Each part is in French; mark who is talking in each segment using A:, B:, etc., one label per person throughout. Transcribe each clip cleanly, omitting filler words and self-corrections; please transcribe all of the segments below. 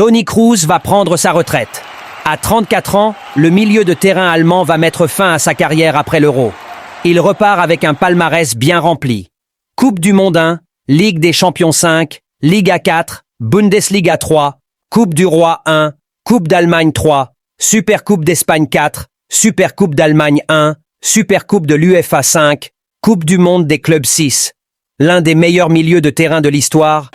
A: Toni Kroos va prendre sa retraite. À 34 ans, le milieu de terrain allemand va mettre fin à sa carrière après l'Euro. Il repart avec un palmarès bien rempli. Coupe du Monde 1, Ligue des Champions 5, Liga 4, Bundesliga 3, Coupe du Roi 1, Coupe d'Allemagne 3, Supercoupe d'Espagne 4, Supercoupe d'Allemagne 1, Supercoupe de l'UEFA 5, Coupe du Monde des clubs 6. L'un des meilleurs milieux de terrain de l'histoire.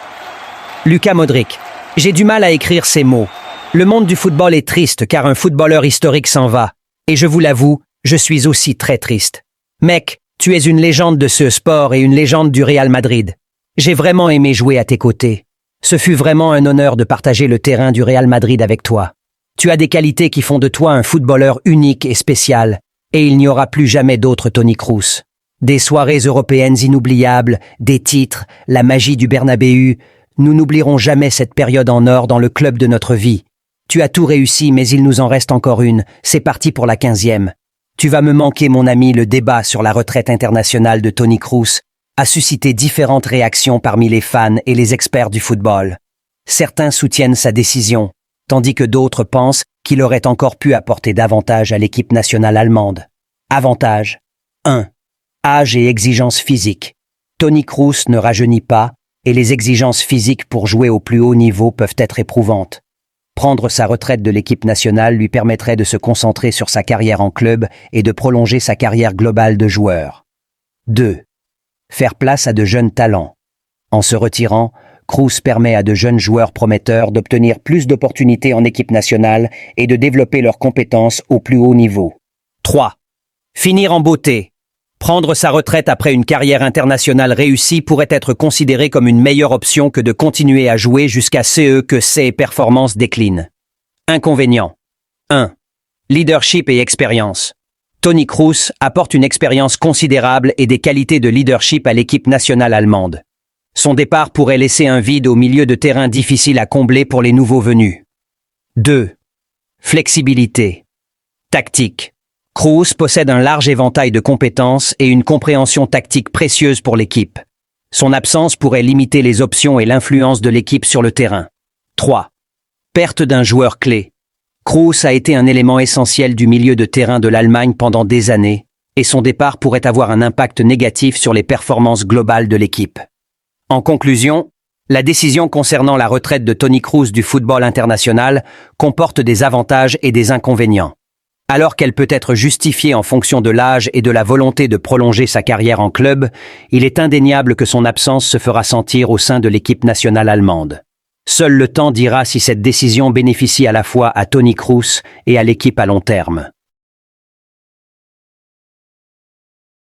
A: Luka Modric. J'ai du mal à écrire ces mots. Le monde du football est triste car un footballeur historique s'en va. Et je vous l'avoue, je suis aussi très triste. Mec, tu es une légende de ce sport et une légende du Real Madrid. J'ai vraiment aimé jouer à tes côtés. Ce fut vraiment un honneur de partager le terrain du Real Madrid avec toi. Tu as des qualités qui font de toi un footballeur unique et spécial. Et il n'y aura plus jamais d'autre Toni Kroos. Des soirées européennes inoubliables, des titres, la magie du Bernabéu. Nous n'oublierons jamais cette période en or dans le club de notre vie. Tu as tout réussi, mais il nous en reste encore une. C'est parti pour la 15e. Tu vas me manquer, mon ami. Le débat sur la retraite internationale de Toni Kroos a suscité différentes réactions parmi les fans et les experts du football. Certains soutiennent sa décision, tandis que d'autres pensent qu'il aurait encore pu apporter davantage à l'équipe nationale allemande. Avantages 1. Âge et exigences physiques. Toni Kroos ne rajeunit pas et les exigences physiques pour jouer au plus haut niveau peuvent être éprouvantes. Prendre sa retraite de l'équipe nationale lui permettrait de se concentrer sur sa carrière en club et de prolonger sa carrière globale de joueur. 2. Faire place à de jeunes talents. En se retirant, Kroos permet à de jeunes joueurs prometteurs d'obtenir plus d'opportunités en équipe nationale et de développer leurs compétences au plus haut niveau. 3. Finir en beauté. Prendre sa retraite après une carrière internationale réussie pourrait être considéré comme une meilleure option que de continuer à jouer jusqu'à ce que ses performances déclinent. Inconvénients. 1. Leadership et expérience. Toni Kroos apporte une expérience considérable et des qualités de leadership à l'équipe nationale allemande. Son départ pourrait laisser un vide au milieu de terrain difficile à combler pour les nouveaux venus. 2. Flexibilité. Tactique. Kroos possède un large éventail de compétences et une compréhension tactique précieuse pour l'équipe. Son absence pourrait limiter les options et l'influence de l'équipe sur le terrain. 3. Perte d'un joueur clé. Kroos a été un élément essentiel du milieu de terrain de l'Allemagne pendant des années, et son départ pourrait avoir un impact négatif sur les performances globales de l'équipe. En conclusion, la décision concernant la retraite de Toni Kroos du football international comporte des avantages et des inconvénients. Alors qu'elle peut être justifiée en fonction de l'âge et de la volonté de prolonger sa carrière en club, il est indéniable que son absence se fera sentir au sein de l'équipe nationale allemande. Seul le temps dira si cette décision bénéficie à la fois à Toni Kroos et à l'équipe à long terme.